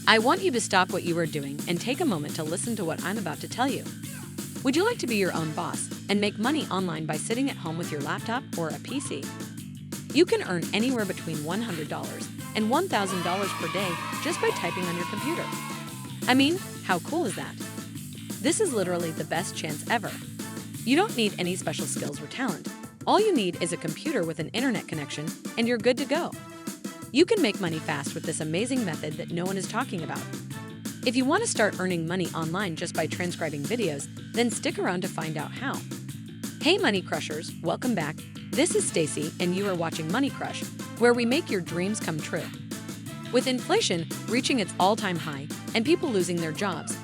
I want you to stop what you are doing and take a moment to listen to what I'm about to tell you. Would you like to be your own boss and make money online by sitting at home with your laptop or a PC? You can earn anywhere between $100 and $1,000 per day just by typing on your computer. I mean, how cool is that? This is literally the best chance ever. You don't need any special skills or talent. All you need is a computer with an internet connection, and you're good to go. You can make money fast with this amazing method that no one is talking about. If you want to start earning money online just by transcribing videos, then stick around to find out how. Hey Money Crushers, welcome back. This is Stacy, and you are watching Money Crush, where we make your dreams come true. With inflation reaching its all-time high and people losing their jobs,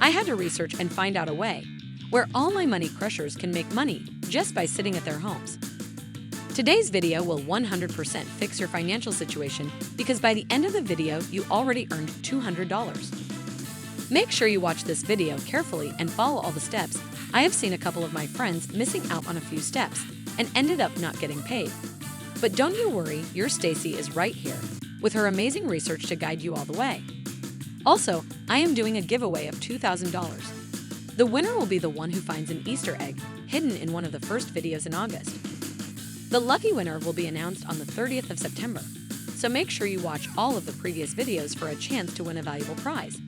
I had to research and find out a way where all my money crushers can make money just by sitting at their homes. Today's video will 100% fix your financial situation because by the end of the video, you already earned $200. Make sure you watch this video carefully and follow all the steps. I have seen a couple of my friends missing out on a few steps and ended up not getting paid. But don't you worry, your Stacy is right here with her amazing research to guide you all the way. Also, I am doing a giveaway of $2,000. The winner will be the one who finds an Easter egg hidden in one of the first videos in August. The lucky winner will be announced on the 30th of September, so make sure you watch all of the previous videos for a chance to win a valuable prize.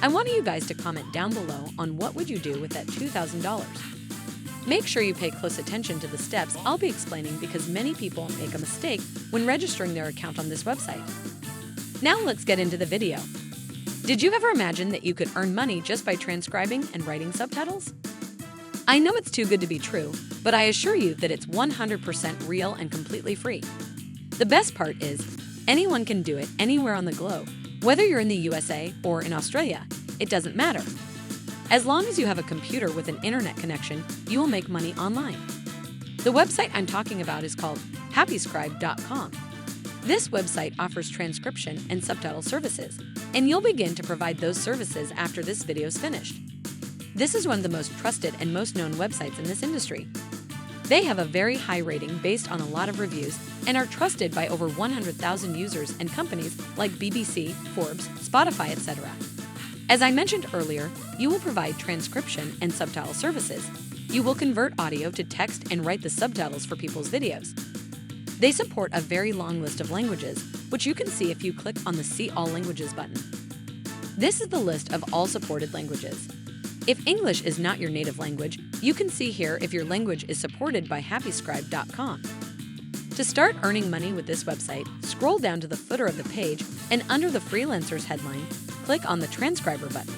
I want you guys to comment down below on what would you do with that $2,000. Make sure you pay close attention to the steps I'll be explaining because many people make a mistake when registering their account on this website. Now let's get into the video. Did you ever imagine that you could earn money just by transcribing and writing subtitles? I know it's too good to be true, but I assure you that it's 100% real and completely free. The best part is, anyone can do it anywhere on the globe. Whether you're in the USA or in Australia, it doesn't matter. As long as you have a computer with an internet connection, you will make money online. The website I'm talking about is called happyscribe.com. This website offers transcription and subtitle services, and you'll begin to provide those services after this video is finished. This is one of the most trusted and most known websites in this industry. They have a very high rating based on a lot of reviews and are trusted by over 100,000 users and companies like BBC, Forbes, Spotify, etc. As I mentioned earlier, you will provide transcription and subtitle services. You will convert audio to text and write the subtitles for people's videos. They support a very long list of languages, which you can see if you click on the See All Languages button. This is the list of all supported languages. If English is not your native language, you can see here if your language is supported by happyscribe.com. To start earning money with this website, scroll down to the footer of the page and under the freelancers headline, click on the transcriber button.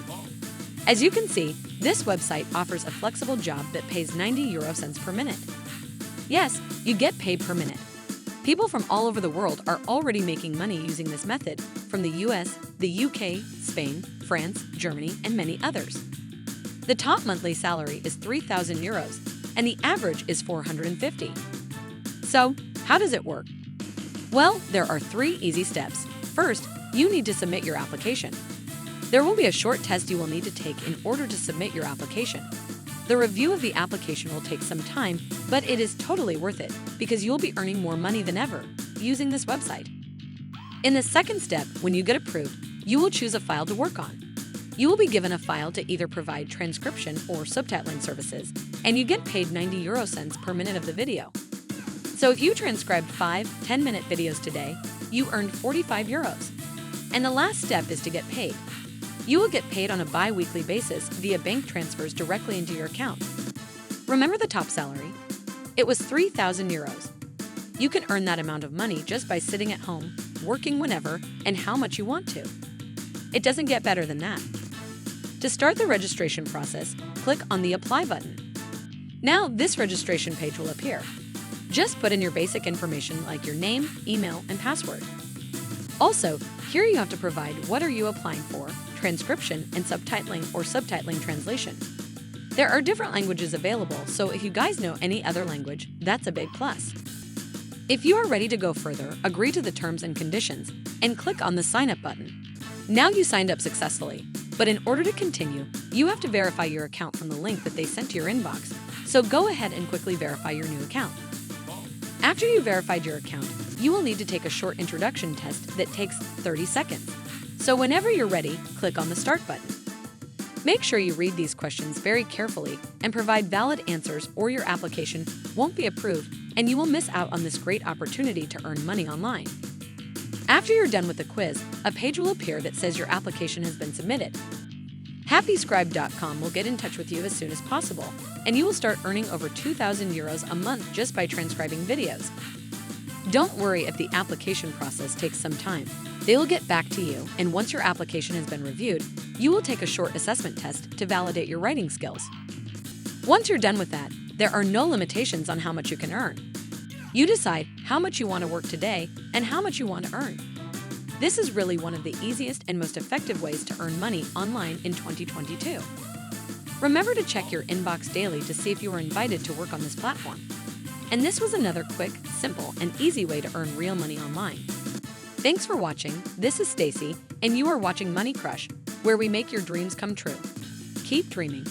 As you can see, this website offers a flexible job that pays 90 euro cents per minute. Yes, you get paid per minute. People from all over the world are already making money using this method from the US, the UK, Spain, France, Germany, and many others. The top monthly salary is 3,000 euros, and the average is 450. So, how does it work? Well, there are 3 easy steps. First, you need to submit your application. There will be a short test you will need to take in order to submit your application. The review of the application will take some time, but it is totally worth it because you'll be earning more money than ever using this website. In the second step, when you get approved, you will choose a file to work on. You will be given a file to either provide transcription or subtitling services, and you get paid 90 euro cents per minute of the video. So if you transcribed 5 10-minute videos today, you earned 45 euros. And the last step is to get paid. You will get paid on a bi-weekly basis via bank transfers directly into your account. Remember the top salary? It was 3,000 euros. You can earn that amount of money just by sitting at home, working whenever and how much you want to. It doesn't get better than that. To start the registration process, click on the Apply button. Now this registration page will appear. Just put in your basic information like your name, email, and password. Also, here you have to provide what are you applying for, transcription and subtitling or subtitling translation. There are different languages available, so if you guys know any other language, that's a big plus. If you are ready to go further, agree to the terms and conditions and click on the Sign Up button. Now you signed up successfully, but in order to continue, you have to verify your account from the link that they sent to your inbox, so go ahead and quickly verify your new account. After you verified your account, you will need to take a short introduction test that takes 30 seconds. So whenever you're ready, click on the Start button. Make sure you read these questions very carefully and provide valid answers, or your application won't be approved and you will miss out on this great opportunity to earn money online. After you're done with the quiz, a page will appear that says your application has been submitted. HappyScribe.com will get in touch with you as soon as possible, and you will start earning over 2,000 euros a month just by transcribing videos. Don't worry if the application process takes some time. They will get back to you, and once your application has been reviewed, you will take a short assessment test to validate your writing skills. Once you're done with that, there are no limitations on how much you can earn. You decide how much you want to work today and how much you want to earn. This is really one of the easiest and most effective ways to earn money online in 2022. Remember to check your inbox daily to see if you were invited to work on this platform. And this was another quick, simple, and easy way to earn real money online. Thanks for watching. This is Stacy, and you are watching Money Crush, where we make your dreams come true. Keep dreaming.